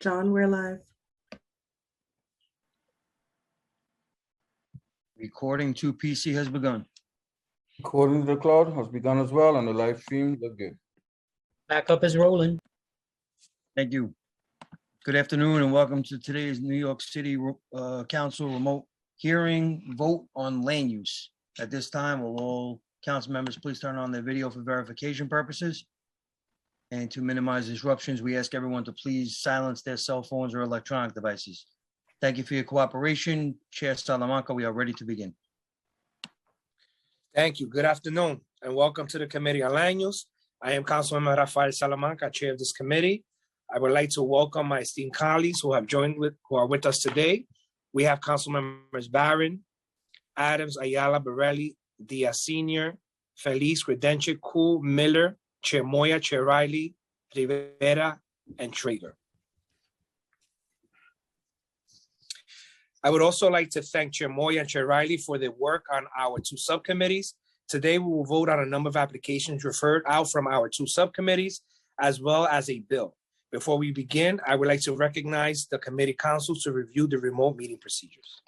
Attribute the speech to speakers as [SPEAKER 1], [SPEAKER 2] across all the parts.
[SPEAKER 1] John, we're live.
[SPEAKER 2] Recording to PC has begun.
[SPEAKER 3] Recording to the cloud has begun as well, and the live stream look good.
[SPEAKER 4] Backup is rolling.
[SPEAKER 2] Thank you. Good afternoon and welcome to today's New York City Council remote hearing vote on land use. At this time, will all council members please turn on their video for verification purposes? And to minimize disruptions, we ask everyone to please silence their cell phones or electronic devices. Thank you for your cooperation. Chair Salamanca, we are ready to begin.
[SPEAKER 5] Thank you. Good afternoon and welcome to the Committee on Land Use. I am Councilmember Rafael Salamanca, chair of this committee. I would like to welcome my esteemed colleagues who are with us today. We have Council Members Barron, Adams, Ayala, Borelli, Diaz Sr., Feliz, Credentia, Cool, Miller, Chair Moya, Chair Riley, Rivera, and Traeger. I would also like to thank Chair Moya and Chair Riley for their work on our two subcommittees. Today, we will vote on a number of applications referred out from our two subcommittees, as well as a bill. Before we begin, I would like to recognize the committee councils to review the remote meeting procedures.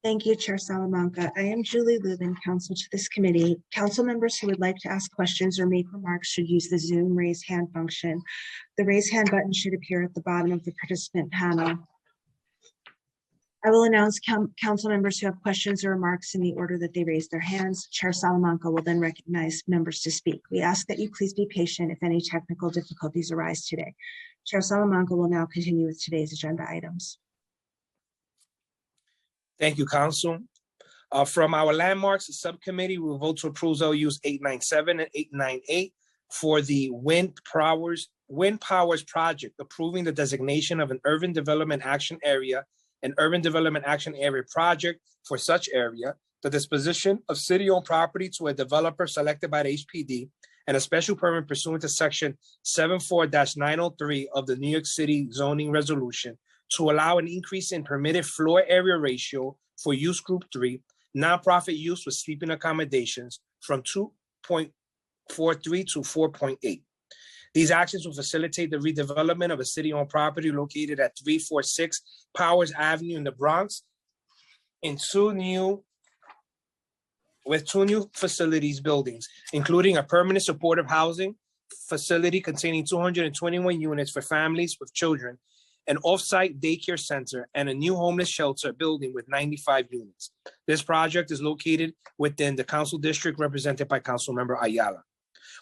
[SPEAKER 1] Thank you, Chair Salamanca. I am Julie Lubin, counsel to this committee. Council members who would like to ask questions or make remarks should use the Zoom raise hand function. The raise hand button should appear at the bottom of the participant panel. I will announce council members who have questions or remarks in the order that they raise their hands. Chair Salamanca will then recognize members to speak. We ask that you please be patient if any technical difficulties arise today. Chair Salamanca will now continue with today's agenda items.
[SPEAKER 5] Thank you, Council. From our landmarks subcommittee, we will vote to approve LUs 897 and 898 for the Wind Powers project, approving the designation of an urban development action area, an urban development action area project for such area, the disposition of city-owned property to a developer selected by the HPD, and a special permit pursuant to section 74-903 of the New York City zoning resolution to allow an increase in permitted floor area ratio for use group 3, nonprofit use with sleeping accommodations from 2.43 to 4.8. These actions will facilitate the redevelopment of a city-owned property located at 346 Powers Avenue in the Bronx with two new facilities buildings, including a permanent supportive housing facility containing 221 units for families with children, an off-site daycare center, and a new homeless shelter building with 95 units. This project is located within the council district represented by Councilmember Ayala.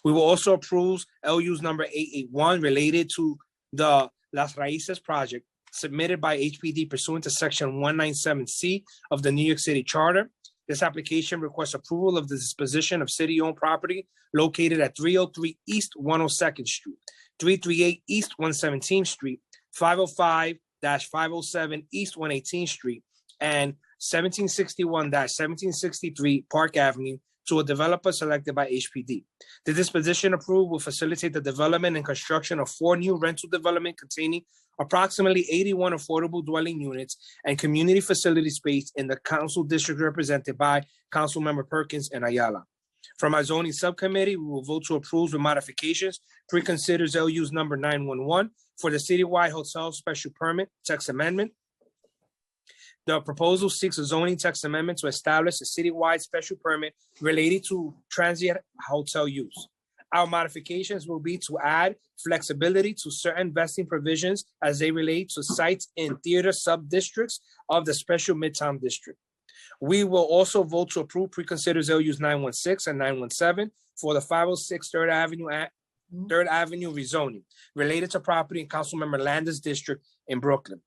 [SPEAKER 5] We will also approve LUs number 881 related to the Las Raíces project submitted by HPD pursuant to section 197C of the New York City Charter. This application requests approval of the disposition of city-owned property located at 303 East 102nd Street, 338 East 117th Street, 505-507 East 118th Street, and 1761-1763 Park Avenue to a developer selected by HPD. The disposition approved will facilitate the development and construction of 4 new rental development containing approximately 81 affordable dwelling units and community facility space in the council district represented by Councilmember Perkins and Ayala. From our zoning subcommittee, we will vote to approve with modifications. Preconsiders LUs number 911 for the citywide hotel special permit text amendment. The proposal seeks a zoning text amendment to establish a citywide special permit related to transient hotel use. Our modifications will be to add flexibility to certain vesting provisions as they relate to sites in theater sub-districts of the special Midtown District. We will also vote to approve preconsiders LUs 916 and 917 for the 506 3rd Avenue rezoning related to property in Councilmember Landis District in Brooklyn.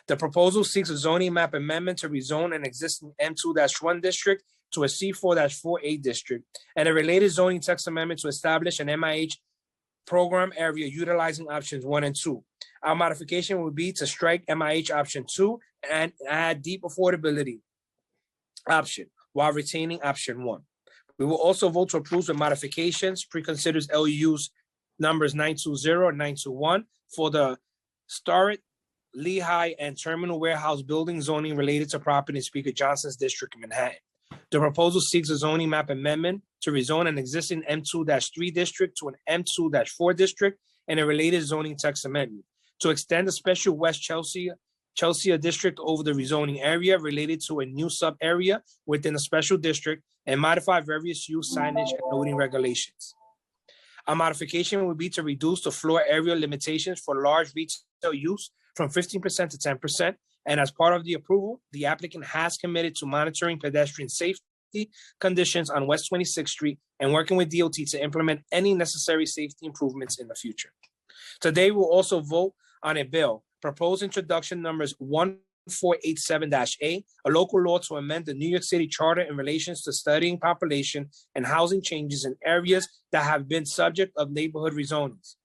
[SPEAKER 5] The proposal seeks a zoning map amendment to rezone an existing M2-1 district to a C4-4A district and a related zoning text amendment to establish an MIH program area utilizing options 1 and 2. Our modification would be to strike MIH option 2 and add deep affordability option while retaining option 1. We will also vote to approve the modifications, preconsiders LUs numbers 920 and 921 for the Starrett, Lehigh, and Terminal Warehouse building zoning related to property in Speaker Johnson's district in Manhattan. The proposal seeks a zoning map amendment to rezone an existing M2-3 district to an M2-4 district and a related zoning text amendment to extend the special West Chelsea district over the rezoning area related to a new sub-area within a special district and modify various use signage and loading regulations. A modification would be to reduce the floor area limitations for large retail use from 15% to 10%. And as part of the approval, the applicant has committed to monitoring pedestrian safety conditions on West 26th Street and working with DOT to implement any necessary safety improvements in the future. Today, we'll also vote on a bill, proposed introduction numbers 1487-A, a local law to amend the New York City Charter in relations to studying population and housing changes in areas that have been subject of neighborhood rezonings.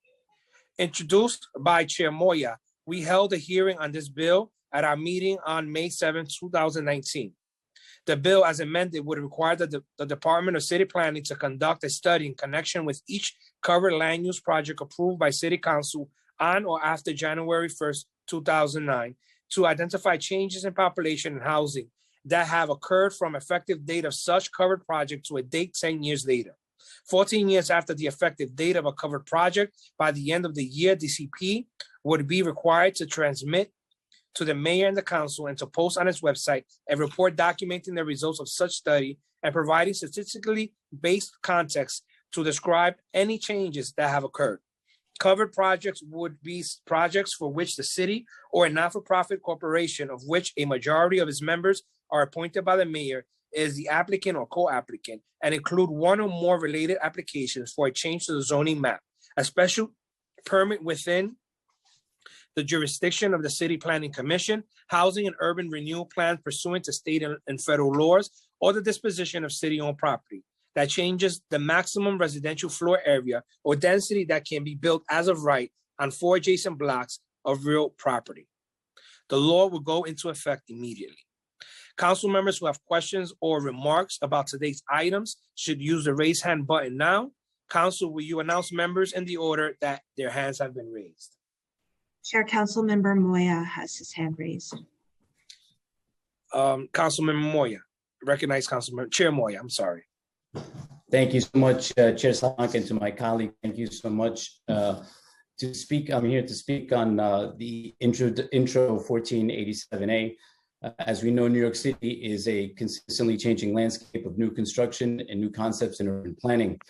[SPEAKER 5] Introduced by Chair Moya, we held a hearing on this bill at our meeting on May 7, 2019. The bill, as amended, would require the Department of City Planning to conduct a study in connection with each covered land use project approved by City Council on or after January 1st, 2009, to identify changes in population and housing that have occurred from effective date of such covered project to a date 10 years later. 14 years after the effective date of a covered project, by the end of the year, DCP would be required to transmit to the mayor and the council and to post on its website a report documenting the results of such study and providing statistically based context to describe any changes that have occurred. Covered projects would be projects for which the city or a not-for-profit corporation of which a majority of its members are appointed by the mayor is the applicant or co-applicant and include one or more related applications for a change to the zoning map, a special permit within the jurisdiction of the City Planning Commission, housing and urban renewal plans pursuant to state and federal laws, or the disposition of city-owned property that changes the maximum residential floor area or density that can be built as of right on 4 adjacent blocks of real property. The law will go into effect immediately. Council members who have questions or remarks about today's items should use the raise hand button now. Council, will you announce members in the order that their hands have been raised?
[SPEAKER 1] Chair, Councilmember Moya has his hand raised.
[SPEAKER 5] Councilmember Moya, recognize Councilmember Chair Moya, I'm sorry.
[SPEAKER 6] Thank you so much, Chair Salamanca, and to my colleague. Thank you so much to speak. I'm here to speak on the intro 1487A. As we know, New York City is a consistently changing landscape of new construction and new concepts in urban planning.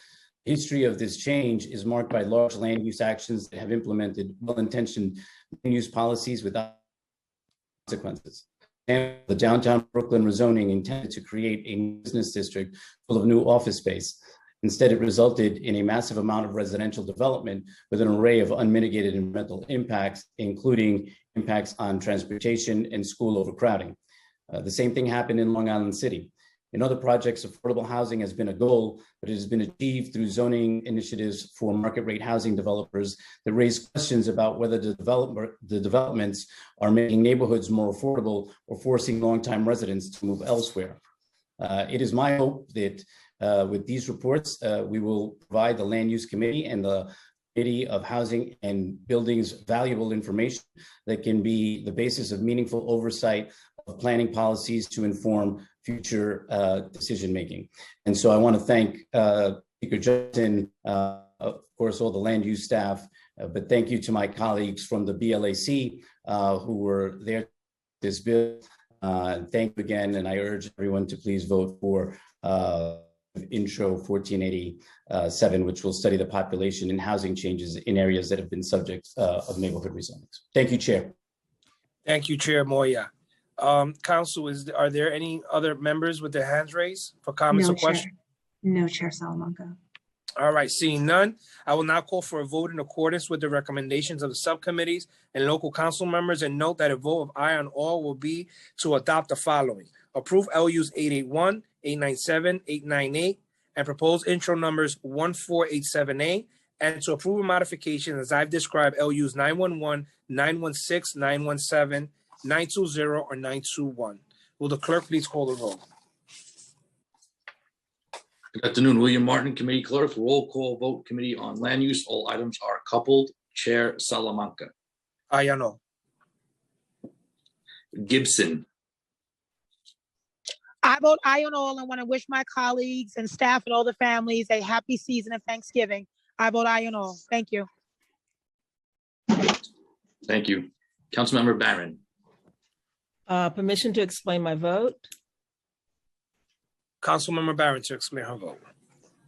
[SPEAKER 6] The history of this change is marked by large land use actions that have implemented well-intentioned land use policies without consequences. And the downtown Brooklyn rezoning intended to create a business district full of new office space. Instead, it resulted in a massive amount of residential development with an array of unmitigated environmental impacts, including impacts on transportation and school overcrowding. The same thing happened in Long Island City. In other projects, affordable housing has been a goal, but it has been achieved through zoning initiatives for market rate housing developers that raise questions about whether the developments are making neighborhoods more affordable or forcing longtime residents to move elsewhere. It is my hope that with these reports, we will provide the Land Use Committee and the Committee of Housing and Buildings valuable information that can be the basis of meaningful oversight of planning policies to inform future decision-making. And so I want to thank Speaker Johnson, of course, all the land use staff, but thank you to my colleagues from the BLAC who were there for this bill. Thank you again, and I urge everyone to please vote for Intro 1487, which will study the population and housing changes in areas that have been subject of neighborhood rezonings. Thank you, Chair.
[SPEAKER 5] Thank you, Chair Moya. Council, are there any other members with their hands raised for comments or questions?
[SPEAKER 1] No, Chair Salamanca.
[SPEAKER 5] All right, seeing none, I will now call for a vote in accordance with the recommendations of the subcommittees and local council members, and note that a vote of aye on all will be to adopt the following. Approve LUs 881, 897, 898, and propose intro numbers 1487A, and to approve a modification as I've described LUs 911, 916, 917, 920, or 921. Will the clerk please call the roll?
[SPEAKER 7] Good afternoon, William Martin, Committee Clerk, roll call vote, Committee on Land Use. All items are coupled. Chair Salamanca.
[SPEAKER 5] Aye, no.
[SPEAKER 7] Gibson.
[SPEAKER 8] I vote aye on all and want to wish my colleagues and staff and all the families a happy season of Thanksgiving. I vote aye on all. Thank you.
[SPEAKER 7] Thank you. Councilmember Barron.
[SPEAKER 9] Permission to explain my vote.
[SPEAKER 5] Councilmember Barron to explain her vote.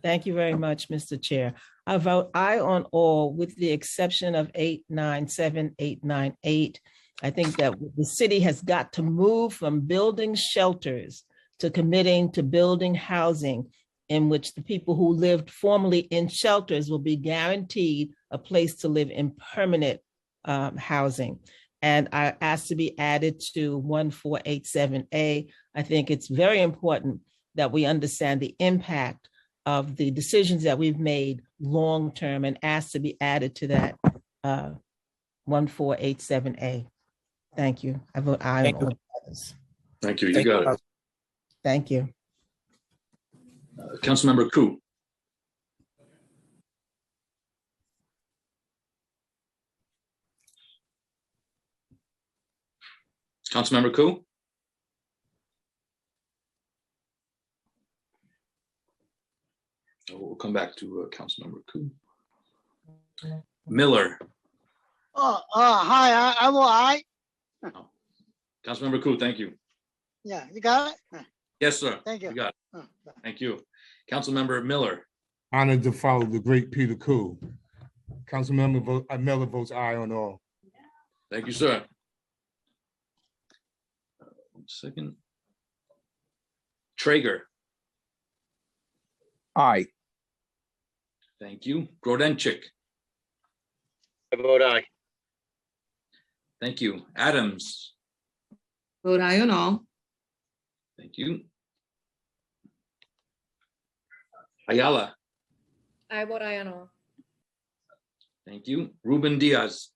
[SPEAKER 9] Thank you very much, Mr. Chair. I vote aye on all with the exception of 897, 898. I think that the city has got to move from building shelters to committing to building housing in which the people who lived formerly in shelters will be guaranteed a place to live in permanent housing. And I asked to be added to 1487A. I think it's very important that we understand the impact of the decisions that we've made long-term, and asked to be added to that 1487A. Thank you. I vote aye on
[SPEAKER 5] Thank you.
[SPEAKER 9] all others.
[SPEAKER 7] Thank you. You got it.
[SPEAKER 9] Thank you.
[SPEAKER 7] Councilmember Ku. Councilmember Ku. We'll come back to Councilmember Ku. Miller.
[SPEAKER 10] Hi, I vote aye.
[SPEAKER 7] Councilmember Ku, thank you.
[SPEAKER 10] Yeah, you got it?
[SPEAKER 7] Yes, sir.
[SPEAKER 10] Thank you.
[SPEAKER 7] You got it. Thank you. Councilmember Miller.
[SPEAKER 11] Honored to follow the great Peter Ku. Councilmember Miller votes aye on all.
[SPEAKER 7] Thank you, sir. 1 second. Traeger.
[SPEAKER 12] Aye.
[SPEAKER 7] Thank you. Grodenchik.
[SPEAKER 12] I vote aye.
[SPEAKER 7] Thank you. Adams.
[SPEAKER 13] Vote aye on all.
[SPEAKER 7] Thank you. Ayala.
[SPEAKER 13] I vote aye on all.
[SPEAKER 7] Thank you. Ruben Diaz.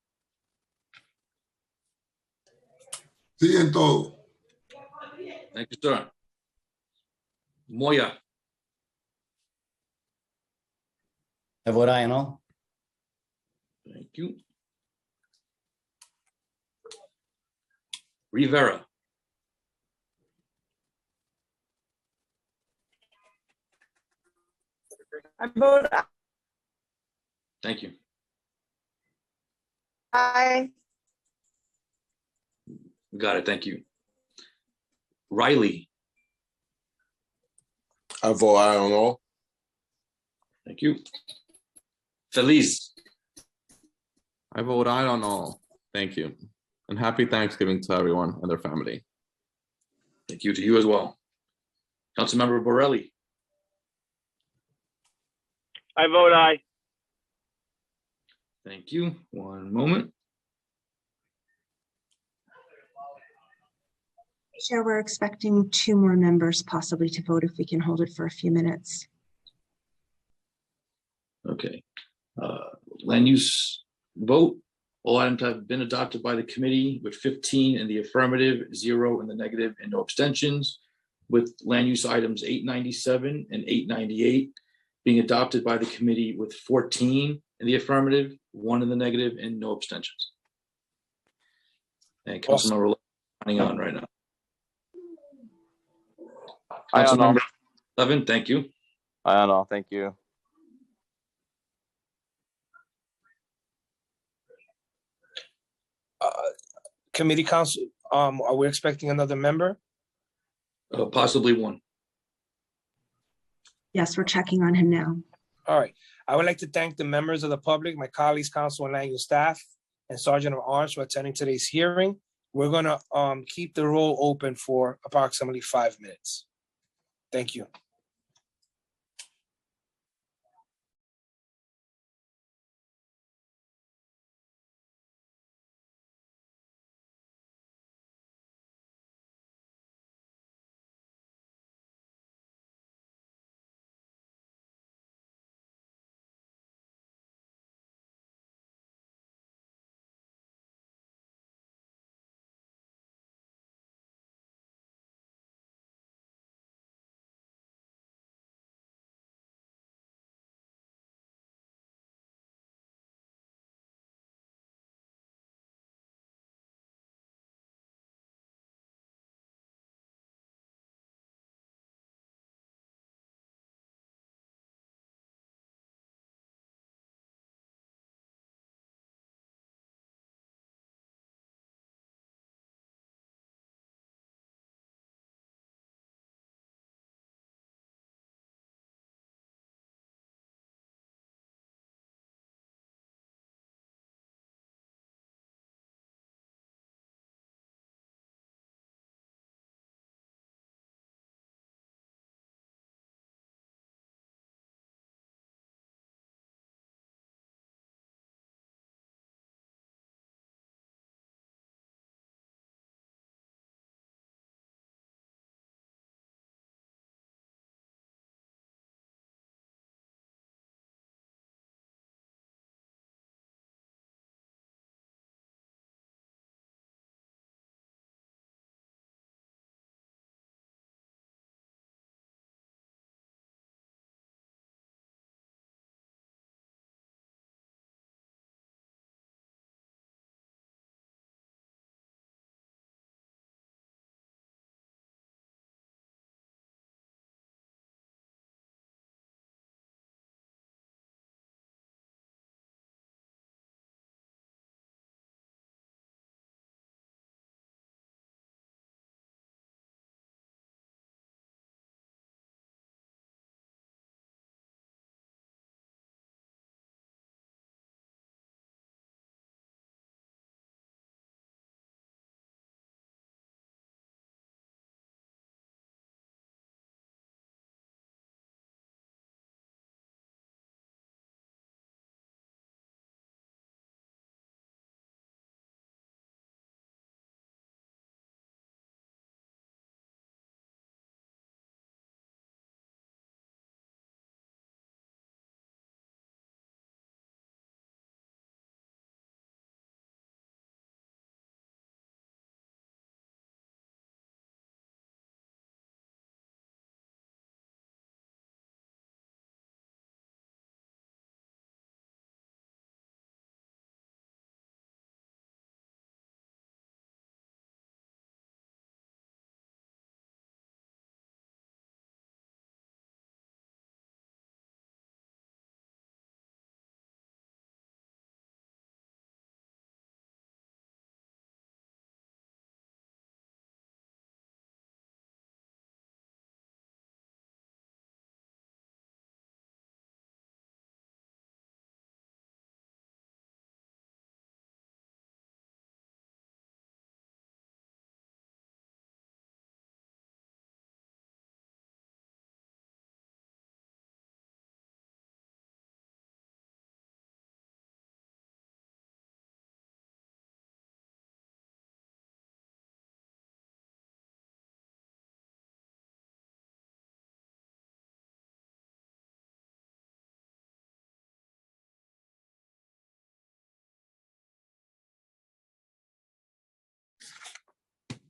[SPEAKER 14] Siento.
[SPEAKER 7] Thank you, sir. Moya.
[SPEAKER 6] I vote aye on all.
[SPEAKER 7] Thank you. Rivera.
[SPEAKER 8] I vote
[SPEAKER 7] Thank you.
[SPEAKER 8] aye.
[SPEAKER 7] Got it. Thank you. Riley.
[SPEAKER 14] I vote aye on all.
[SPEAKER 7] Thank you. Feliz.
[SPEAKER 15] I vote aye on all. Thank you. And happy Thanksgiving to everyone and their family.
[SPEAKER 7] Thank you to you as well. Councilmember Borelli.
[SPEAKER 12] I vote aye.
[SPEAKER 7] Thank you. One moment.
[SPEAKER 1] Chair, we're expecting 2 more members possibly to vote if we can hold it for a few minutes.
[SPEAKER 7] Okay. Land use vote. All items have been adopted by the committee with 15 in the affirmative, 0 in the negative, and no abstentions. With land use items 897 and 898 being adopted by the committee with 14 in the affirmative, 1 in the negative, and no abstentions. And Councilmember running on right now.
[SPEAKER 12] Aye on all.
[SPEAKER 7] Councilmember Levin, thank you.
[SPEAKER 12] Aye on all. Thank you.
[SPEAKER 5] Committee council, are we expecting another member?
[SPEAKER 7] Possibly 1.
[SPEAKER 1] Yes, we're checking on him now.
[SPEAKER 5] All right. I would like to thank the members of the public, my colleagues, council and land use staff, and Sergeant of Arms for attending today's hearing. We're gonna keep the roll open for approximately 5 minutes. Thank you.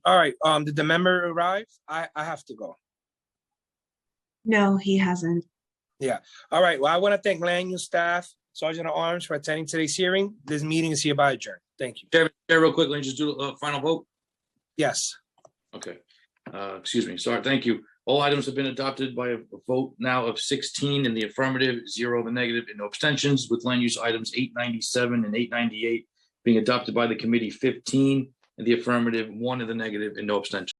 [SPEAKER 5] All right, did the member arrive? I have to go.
[SPEAKER 1] No, he hasn't.
[SPEAKER 5] All right, well, I want to thank land use staff, Sergeant at Arms for attending today's hearing. This meeting is hereby adjourned. Thank you.
[SPEAKER 7] Chair, real quick, let me just do a final vote.
[SPEAKER 5] Yes.
[SPEAKER 7] Okay. Excuse me. Sorry. Thank you. All items have been adopted by a vote now of 16 in the affirmative, 0 in the negative, and no abstentions, with land use items 897 and 898 being adopted by the committee, 15 in the affirmative, 1 in the negative, and no abstention.